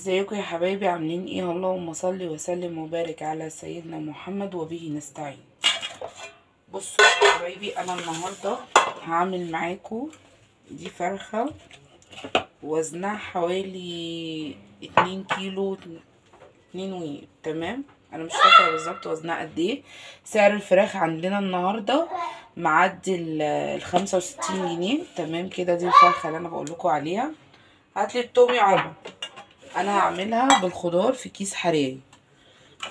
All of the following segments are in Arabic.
ازيكم يا حبايبي؟ عاملين ايه؟ اللهم صل وسلم وبارك على سيدنا محمد وبه نستعين. بصوا يا حبايبي، انا النهارده هعمل معاكم دي فرخه وزنها حوالي 2 كيلو 2 تمام. انا مش فاكره بالظبط وزنها قد ايه. سعر الفراخ عندنا النهارده معدي ال 65 جنيه تمام كده. دي الفرخه اللي انا بقول لكم عليها. هاتلي التوم يا عمر. انا هعملها بالخضار في كيس حراري.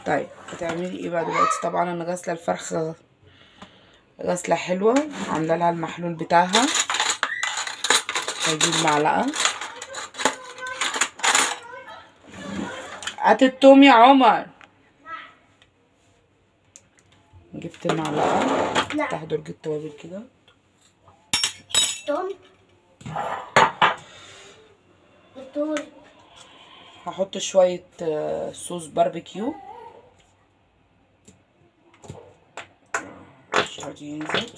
طيب هتعملي ايه بقى دلوقتي؟ طبعا انا غاسله الفرخه غسله حلوه، عامله لها المحلول بتاعها. هجيب معلقه. هات التوم يا عمر. جبت معلقه. افتح درج التوابل كده. توم دول. هحط شويه صوص باربيكيو. مش راضي ينزل.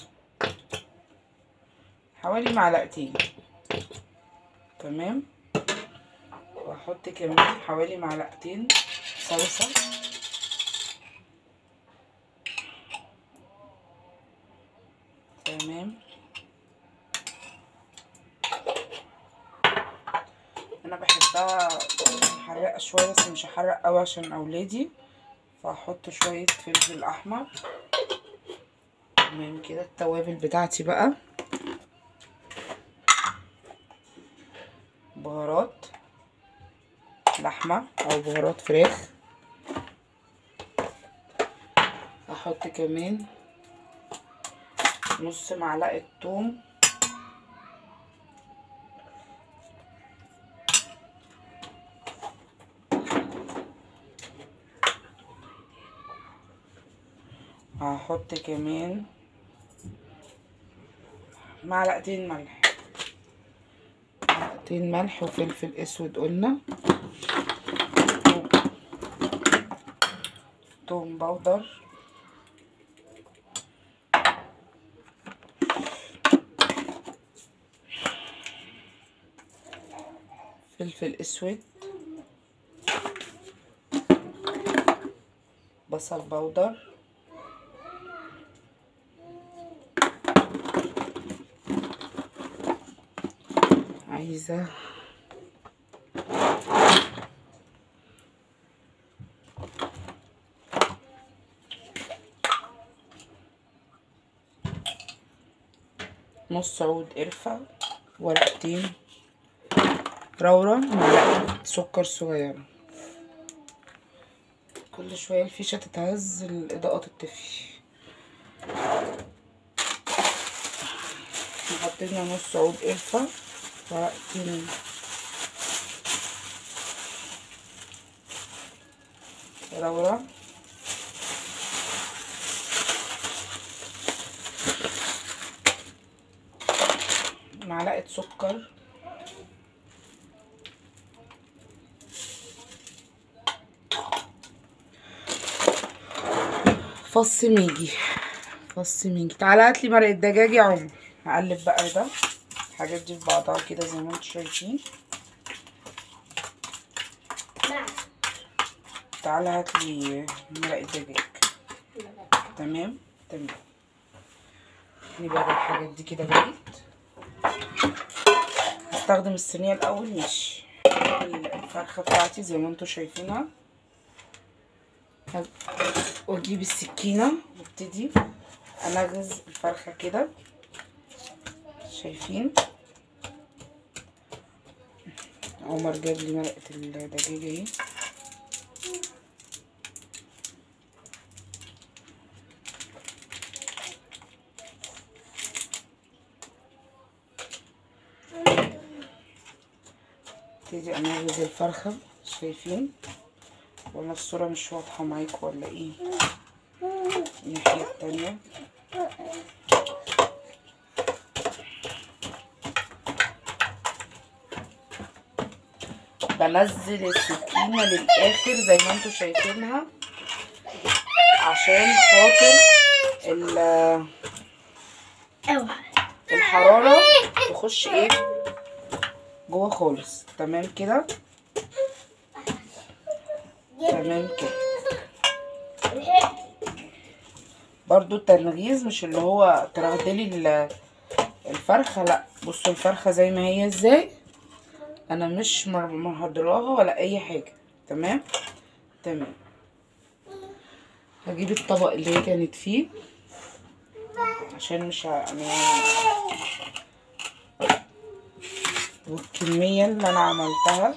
حوالي معلقتين تمام. واحط كمان حوالي معلقتين صلصه. تمام. انا بحبها محرقه شويه بس مش هحرق قوي عشان اولادي، فهحط شويه فلفل احمر. تمام كده. التوابل بتاعتي بقى بهارات لحمه او بهارات فراخ. هحط كمان نص معلقه ثوم. هحط كمان معلقتين ملح. معلقتين ملح وفلفل اسود قلنا. توم باودر. فلفل اسود. بصل باودر. عايزة نص عود قرفة، ورقتين روره، معلقة سكر صغيرة. كل شوية الفيشة تتهز الإضاءة تطفي. نحط لنا نص عود قرفة، ورقتين روره، معلقة سكر، فص ميجي. تعالى هاتلي مرقة دجاج يا عمر. هقلب بقى ده الحاجات دي في بعضها كده زي ما انتوا شايفين. تعالى هاتلي مرقة دجاج. تمام. نبقى الحاجات دي كده بقيت. هستخدم الصينية الأول. ماشي. الفرخة بتاعتي زي ما انتوا شايفينها، واجيب السكينة وابتدي انغز الفرخة كده. شايفين عمر جاب لي مرقة الدجاجة اهي. ابتدي انغز الفرخة. شايفين ولا الصورة مش واضحة معاكم ولا ايه؟ الناحية التانية بنزل السكينة للآخر زي ما انتوا شايفينها عشان خاطر الحرارة تخش ايه جوه خالص. تمام كده. تمام كده. برضو التنغيز مش اللي هو ترغدلي الفرخه، لا بصوا الفرخه زي ما هي ازاي، انا مش مهدراها ولا اي حاجه. تمام تمام. هجيب الطبق اللي هي كانت فيه عشان مش يعني والكميه اللي انا عملتها.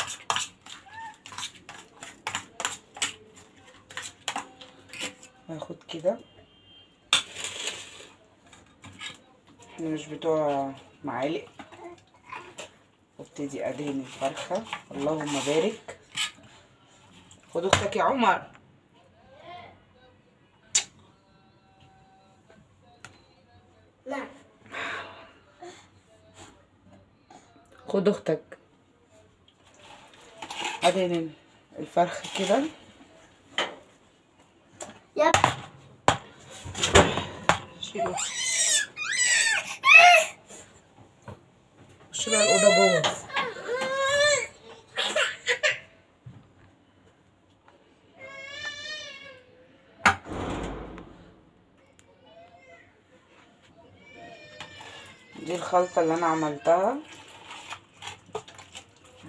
هاخد كده، احنا مش بتوع معالق، وابتدي ادهن الفرخه. اللهم بارك. خد اختك يا عمر. لا خد اختك. ادهن الفرخه كده. يب شيلوا، خش بقى الاوضه جوه. دي الخلطه اللي انا عملتها،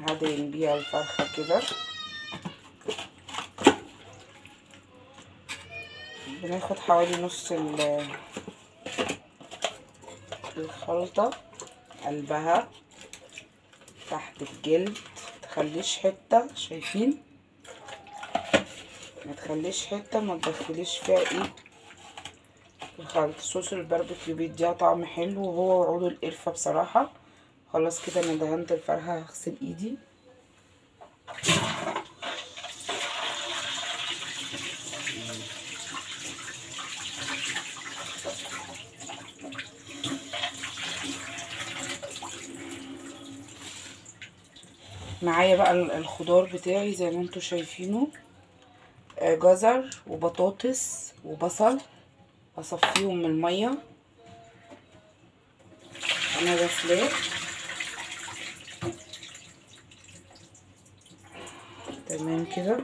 هدهن بيها الفرخه كده. بناخد حوالي نص الخلطه، قلبها تحت الجلد، متخليش حته، شايفين؟ ما تخليش حته، ما تدخليش فيها ايه الخلطه. صوص الباربيكيو بيديها طعم حلو، وهو وعود القرفه بصراحه. خلاص كده انا دهنت الفرخه، هغسل ايدي. معايا بقى الخضار بتاعي زي ما انتوا شايفينه، جزر وبطاطس وبصل، هصفيهم من الميه انا غسلاه. تمام كده.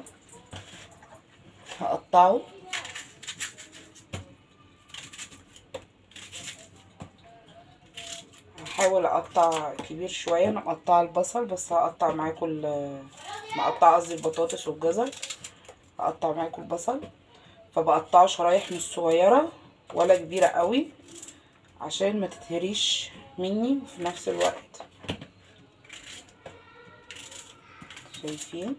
هقطعه، هحاول اقطع كبير شويه. انا مقطعه البصل بس هقطع معاكم مقطعه قصدي البطاطس والجزر، هقطع معاكم البصل. فبقطعه شرايح مش صغيره ولا كبيره قوي عشان ما تتهريش مني، وفي نفس الوقت شايفين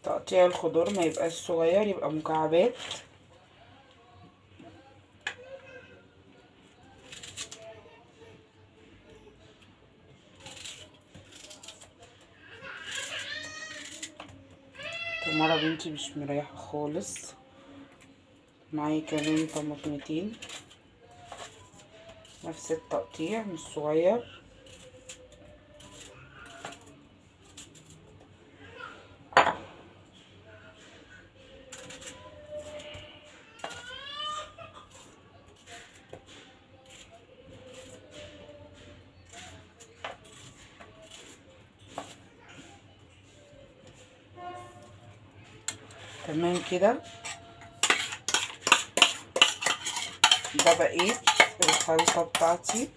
تقطيع الخضار ما يبقاش صغير، يبقى مكعبات. تمارا بنتي مش مريحة خالص. معايا كمان طماطمتين نفس التقطيع مش صغير. تمام كده. ده بقيت الخلطة بتاعتي.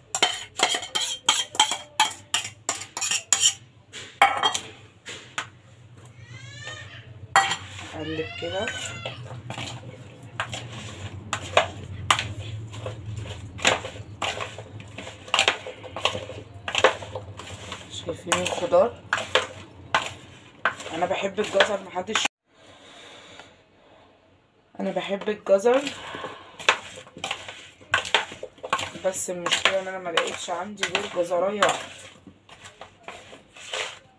اقلب كده. شايفين الخضار؟ انا بحب الجزر، محدش، انا بحب الجزر، بس المشكله ان انا ما لقيتش عندي غير جزرايه واحده.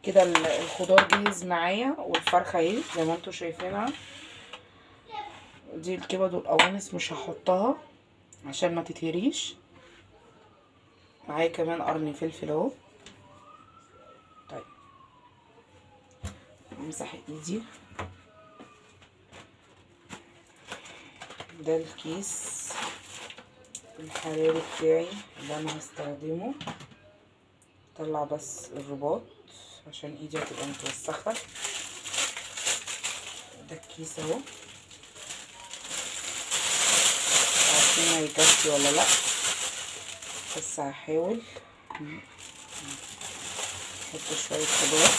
كده الخضار جاهز معايا، والفرخه اهي زي ما انتوا شايفينها. دي الكبد والقوانص مش هحطها عشان ما تتهريش. معايا كمان قرن فلفل اهو. طيب امسح ايدي. ده الكيس الحراري بتاعي اللي انا هستخدمه. اطلع بس الرباط عشان ايدي هتبقى متوسخه. ده الكيس اهو، عارفين هيكفي ولا لا، بس هحاول. احط شويه خضار.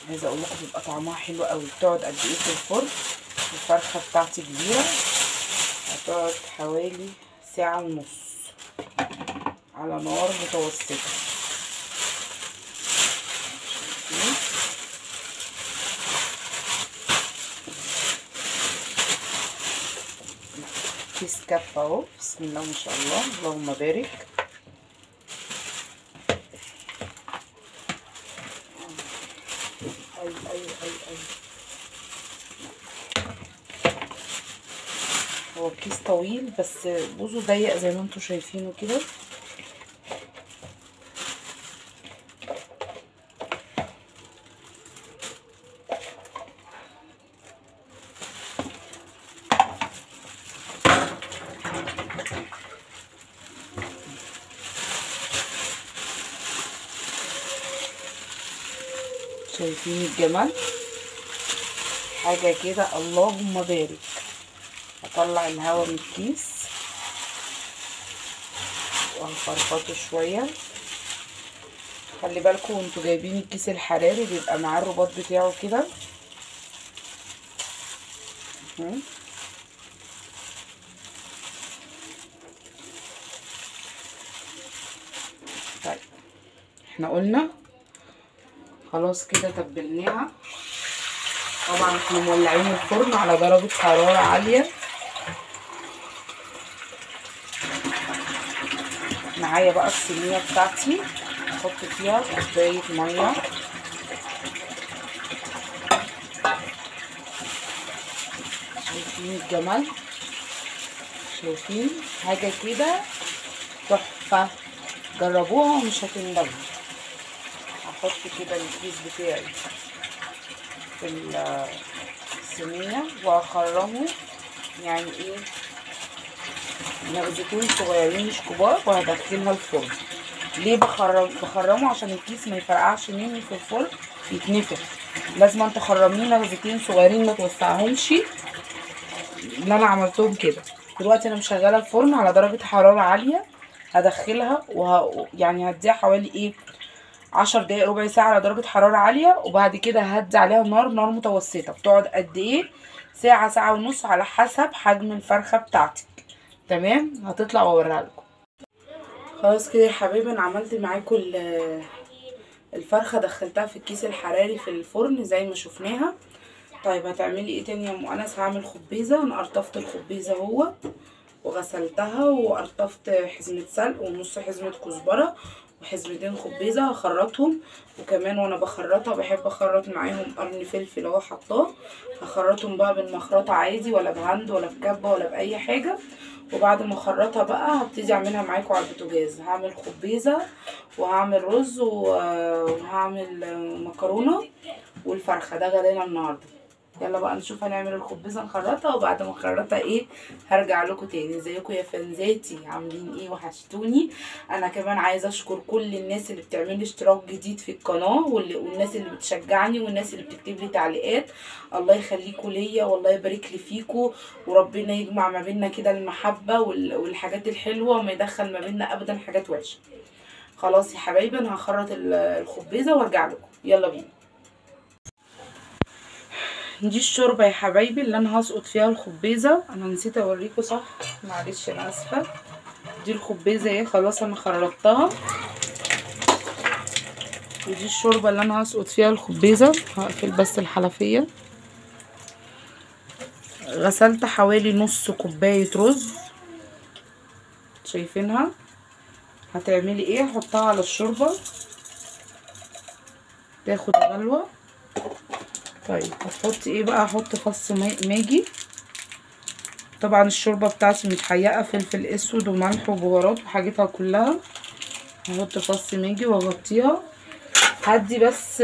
عايزه اقول لكم بيبقى طعمها حلو قوي. بتقعد قد ايه في الفرن؟ الفرخه بتاعتي كبيره، هتقعد حوالي ساعه ونص على نار متوسطه. كيس كف اهو، بسم الله ما شاء الله، اللهم بارك. اي هو الكيس طويل بس بوزه ضيق زي ما انتوا شايفينه كده. شايفين الجمال؟ حاجة كده اللهم بارك. هطلع الهواء من الكيس وهفرفطه شوية. خلي بالكم وانتوا جايبين الكيس الحراري بيبقى معاه الرباط بتاعه كده. طيب احنا قلنا خلاص كده تبلناها. طبعا احنا مولعين الفرن على درجة حرارة عالية. معايا بقى الصينية بتاعتي، احط فيها كوباية مية. شايفين الجمال؟ شايفين حاجة كده تحفة، جربوها ومش هتندموا. هحط كده الكيس بتاعي في الصينية وهخرمه، يعني ايه، نغزتين صغيرين مش كبار، وهدخلها الفرن. ليه بخرمه؟ عشان الكيس ما يفرقعش مني في الفرن، يتنفخ. لازم تخرميه نغزتين صغيرين ما توسعهمش. اللي انا عملتهم كده. دلوقتي انا مشغله الفرن على درجه حراره عاليه، هدخلها يعني هديها حوالي ايه 10 دقايق ربع ساعه على درجه حراره عاليه، وبعد كده هدي عليها نار متوسطه. بتقعد قد ايه؟ ساعه، ساعه ونص، على حسب حجم الفرخه بتاعتك. تمام، هتطلع واوريها لكم. خلاص كده يا حبايبي، انا عملت معاكم الفرخه، دخلتها في الكيس الحراري في الفرن زي ما شفناها. طيب هتعملي ايه تاني يا ام انس؟ هعمل خبيزه. انا قرطفت الخبيزه اهو وغسلتها، وقرطفت حزمه سلق ونص حزمه كزبره وحزمتين خبيزه هخرطهم. وكمان وانا بخرطها بحب اخرط معاهم قرن فلفل اهو حطاه. هخرطهم بقى بالمخرطه عادي، ولا بهند ولا بكبه ولا باي حاجه. وبعد ما اخرطها بقى هبتدي اعملها معاكم على البوتاجاز. هعمل خبيزه وهعمل رز وهعمل مكرونه والفرخه. ده غدانا النهارده. يلا بقى نشوف هنعمل الخبزه نخرطها، وبعد ما نخرطها ايه هرجع لكم تاني. ازيكم يا فنزاتي؟ عاملين ايه؟ وحشتوني. انا كمان عايزه اشكر كل الناس اللي بتعمل لي اشتراك جديد في القناه، والناس اللي بتشجعني، والناس اللي بتكتب لي تعليقات. الله يخليكم ليا، والله يبارك لي فيكم، وربنا يجمع ما بيننا كده المحبه والحاجات الحلوه، وما يدخل ما بيننا ابدا حاجات وحشه. خلاص يا حبايبي، انا هخرط الخبيزه وارجع لكم. يلا بينا. دي الشوربه يا حبايبي اللي انا هسقط فيها الخبيزه. انا نسيت اوريكم، صح، معلش انا اسفه. دي الخبيزه اهي، خلاص انا خرطتها. ودي الشوربه اللي انا هسقط فيها الخبيزه. هقفل بس الحنفيه. غسلت حوالي نص كوبايه رز، شايفينها. هتعملي ايه؟ حطها على الشوربه تاخد غلوه. طيب هتحطي ايه بقى؟ هحط فص ماجي طبعا الشوربه بتاعتي متحيقه فلفل اسود وملح وبهارات وحاجتها كلها. هحط فص ماجي واغطيها. هدي بس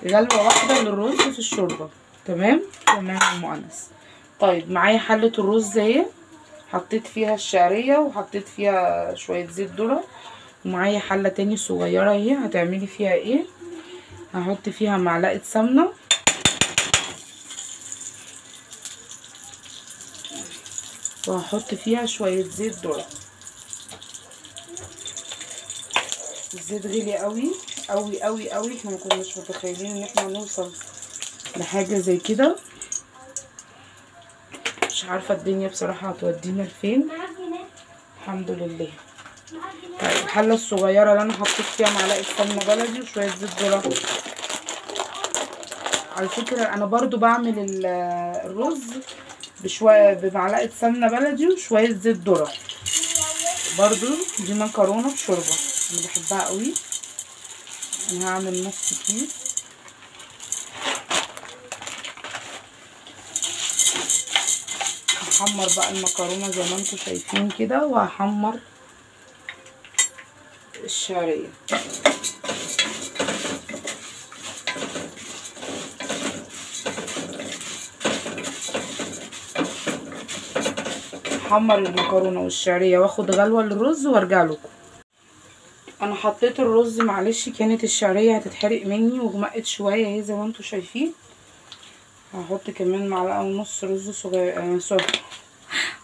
غلوه واحده للرز في الشوربه. تمام تمام يا ام انس. طيب معايا حله الرز اهي، حطيت فيها الشعريه وحطيت فيها شويه زيت ذره. ومعايا حله تاني صغيره اهي. هتعملي فيها ايه؟ هحط فيها معلقه سمنه وهحط فيها شويه زيت ذره. الزيت غلي قوي قوي قوي قوي، احنا ما كناش متخيلين ان احنا نوصل لحاجه زي كده. مش عارفه الدنيا بصراحه هتودينا لفين. الحمد لله. طيب الحله الصغيره اللي انا حطيت فيها معلقه سمنه بلدي وشويه زيت ذره. على فكره انا برضو بعمل الرز بشويه بمعلقه سمنه بلدي وشويه زيت ذره برضو. دي مكرونه بشوربه انا بحبها قوي. انا هعمل نص كيس. هحمر بقى المكرونه زي ما انتم شايفين كده، وهحمر الشعريه. هحمر المكرونه والشعريه واخد غلوه للرز وارجع لكم. انا حطيت الرز، معلش كانت الشعريه هتتحرق مني وغمقت شويه اهي زي ما انتم شايفين. هحط كمان معلقه ونص رز صغير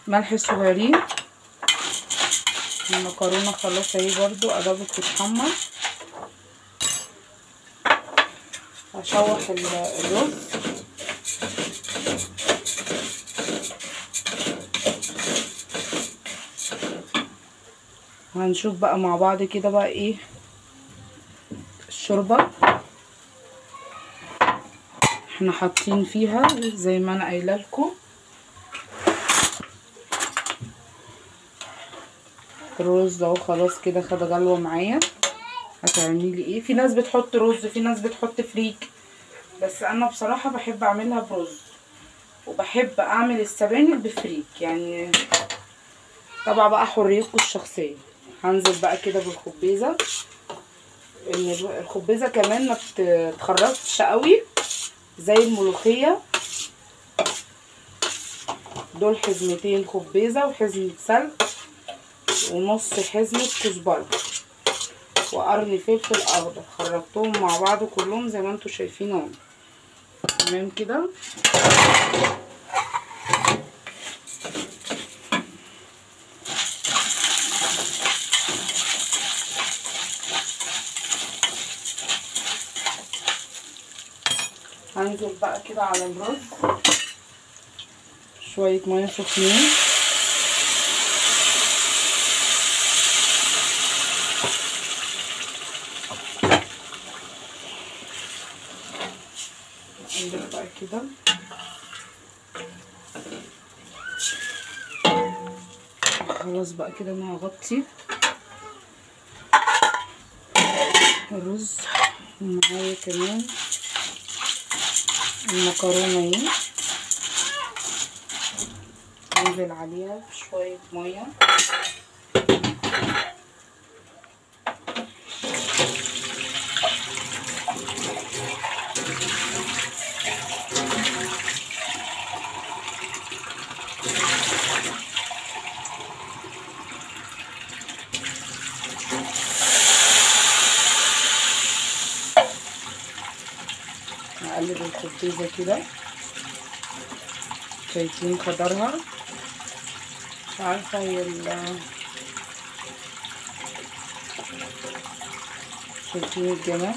ملح صغيرين. المكرونه خلاص اهي برضو قربت تتحمر. هشوح الرز. وهنشوف بقى مع بعض كده بقى ايه الشوربه. احنا حاطين فيها زي ما انا قايله لكم الرز اهو خلاص كده خد غلوه معايا. هتعملي ايه؟ في ناس بتحط رز، في ناس بتحط فريك، بس انا بصراحه بحب اعملها برز، وبحب اعمل السبانخ بفريك يعني. طبعا بقى حريتكم الشخصيه. هنزل بقى كده بالخبيزه. الخبيزه كمان ما بتتخرطش قوي زي الملوخيه. دول حزمتين خبيزه وحزمه سلق ونص حزمه كزبره وقرن فلفل اخضر. خرجتهم مع بعض كلهم زي ما انتم شايفين اهو. تمام كده. هنزل بقى كده على الرز شويه ميه سخنين. انزل بقى كده. خلاص بقى كده انا هغطي الرز. ومعايا كمان المكرونه اهي. انزل عليها بشويه ميه. هقلب الخبيزه كده. شايفين خضرها؟ مش عارفه هي شايفين الجمال؟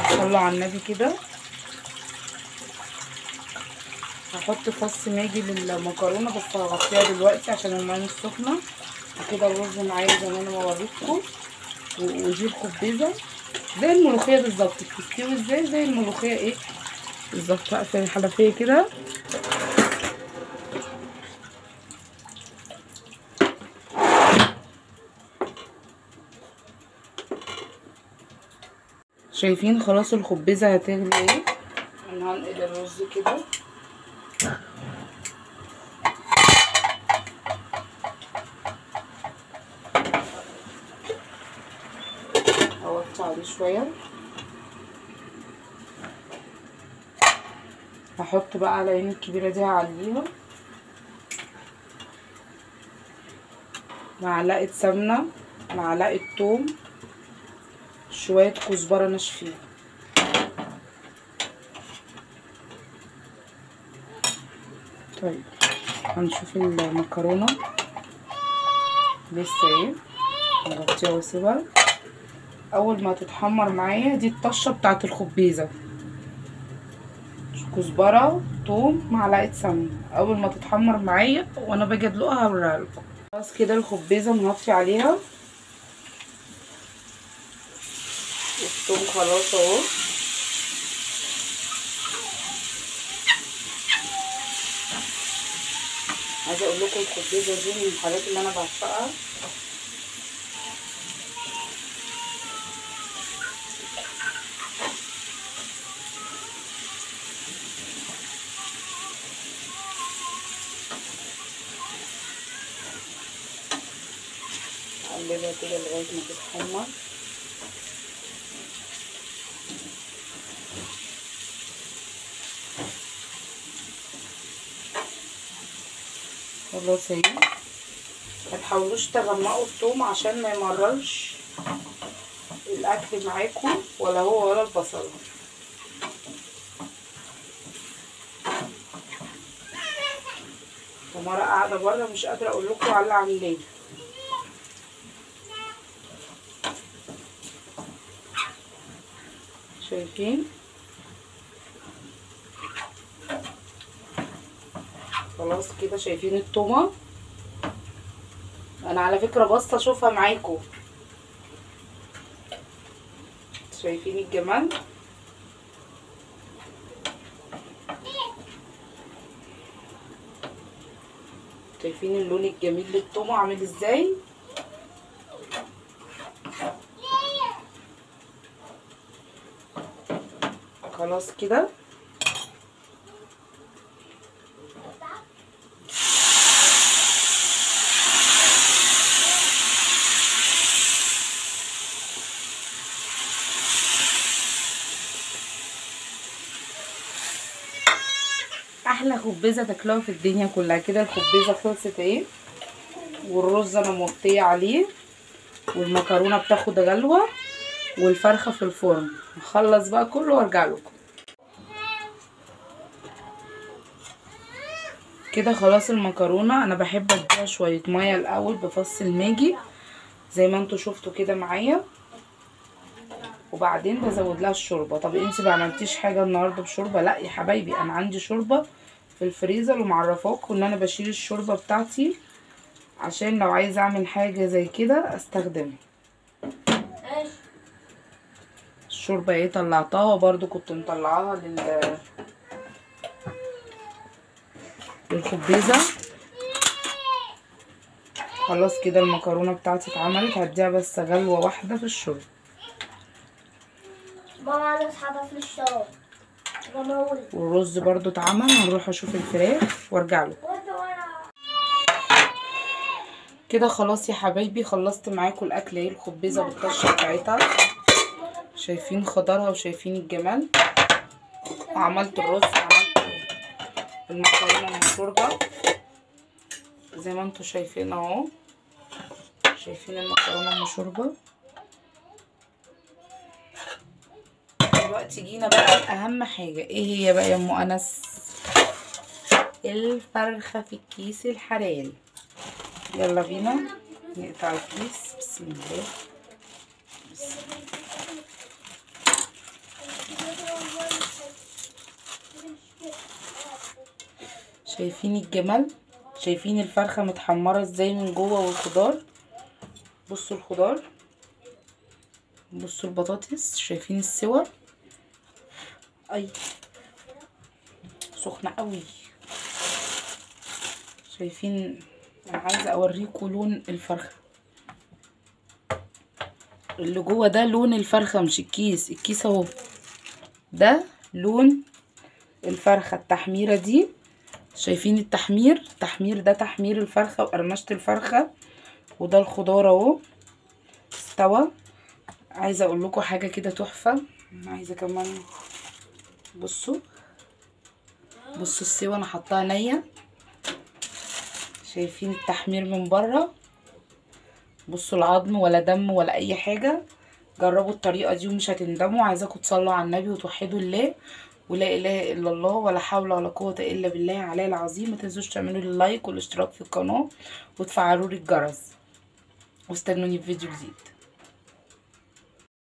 صلوا على النبي كده. هحط فص ماجي للمكرونه بس هغطيها دلوقتي عشان الميه السخنه. وكده الرز معايا زي ما انا بوريكم. ودي الخبيزه زي الملوخيه بالظبط. بتستوي ازاي؟ زي الملوخيه ايه بالظبط. اقفل الحنفيه كده. شايفين خلاص الخبيزه هتغلي ايه. انا انا هنقل الرز كده. اوطي عليه شويه. هحط بقى على العين الكبيره دي، هعليها معلقه سمنه، معلقه توم، شويه كزبره ناشفين. طيب هنشوف المكرونه لسه ايه. هغطيها واسيبها. اول ما تتحمر معايا، دي الطشه بتاعت الخبيزه، كزبره، توم، معلقه سمنه. اول ما تتحمر معايا وانا باجي ادلقها هوريها لكم. خلاص كده الخبيزه مغطي عليها، الثوم خلاص اهو. عايزه اقول لكم الخبيزه دي من الحاجات اللي انا بعشقها. اقلبها كده لغايه ما تتحمر. خلاص اهي. متحاولوش تغمقوا الثوم عشان ما يمررش الاكل معاكم، ولا هو ولا البصل. تمارا قاعده بره مش قادره اقول لكم على اللي عاملاه. شايفين؟ خلاص كده. شايفين التومه؟ انا على فكره باصه اشوفها معاكم. شايفين الجمال؟ شايفين اللون الجميل للتومه عامل ازاي؟ خلاص كده. احلى خبيزه تاكلوها في الدنيا كلها. كده الخبيزه خلصت اهي، والرز انا موطيه عليه، والمكرونه بتاخد غلوه، والفرخه في الفرن. هخلص بقى كله وارجع لكم. كده خلاص المكرونه انا بحب اديها شويه ميه الاول بفص الماجي زي ما انتوا شفتوا كده معايا، وبعدين بزود لها الشوربه. طب انتي ما عملتيش حاجه النهارده بشوربه؟ لا يا حبايبي، انا عندي شوربه في الفريزر ومعرفاكم ان انا بشيل الشوربه بتاعتي عشان لو عايزه اعمل حاجه زي كده استخدمها. الشوربه ايه طلعتها، برضو كنت مطلعاها للخبيزه. خلاص كده المكرونه بتاعتي اتعملت، هديها بس غلوه واحده في الشوربه. ماما انا اصحابها في الشارع. والرز برضو اتعمل. هنروح اشوف الفراخ وارجع له. كده خلاص يا حبايبي، خلصت معاكم الاكل اهي. الخبيزه بالطشه بتاعتها، شايفين خضرها وشايفين الجمال. وعملت الرز وعملت المكرونه المشوربه زي ما انتوا شايفين اهو. شايفين المكرونه المشوربه. دلوقتي جينا بقى اهم حاجه. ايه هي بقى يا ام انس؟ الفرخه في الكيس الحراري. يلا بينا نقطع الكيس. بسم الله. شايفين الجمال؟ شايفين الفرخه متحمره ازاي من جوه والخضار؟ بصوا الخضار، بصوا البطاطس، شايفين السوا؟ اي سخنه قوي. شايفين؟ انا عايزه اوريكم لون الفرخه. اللي جوه ده لون الفرخه مش الكيس. الكيس اهو، ده لون الفرخة التحميرة دي. شايفين التحمير ده تحمير الفرخة وقرمشة الفرخة، وده الخضار اهو استوى. عايزة اقول لكم حاجة كده تحفة، عايزة كمان بصوا السوا انا حطاها نية. شايفين التحمير من بره، بصوا العظم ولا دم ولا اي حاجة. جربوا الطريقة دي ومش هتندموا. عايزاكم تصلوا على النبي وتوحدوا الله، ولا اله الا الله ولا حول ولا قوة الا بالله علي العظيم. ما تنسوش تعملوا لي لايك والاشتراك في القناة وتفعلوا لي الجرس، واستنوني في فيديو جديد.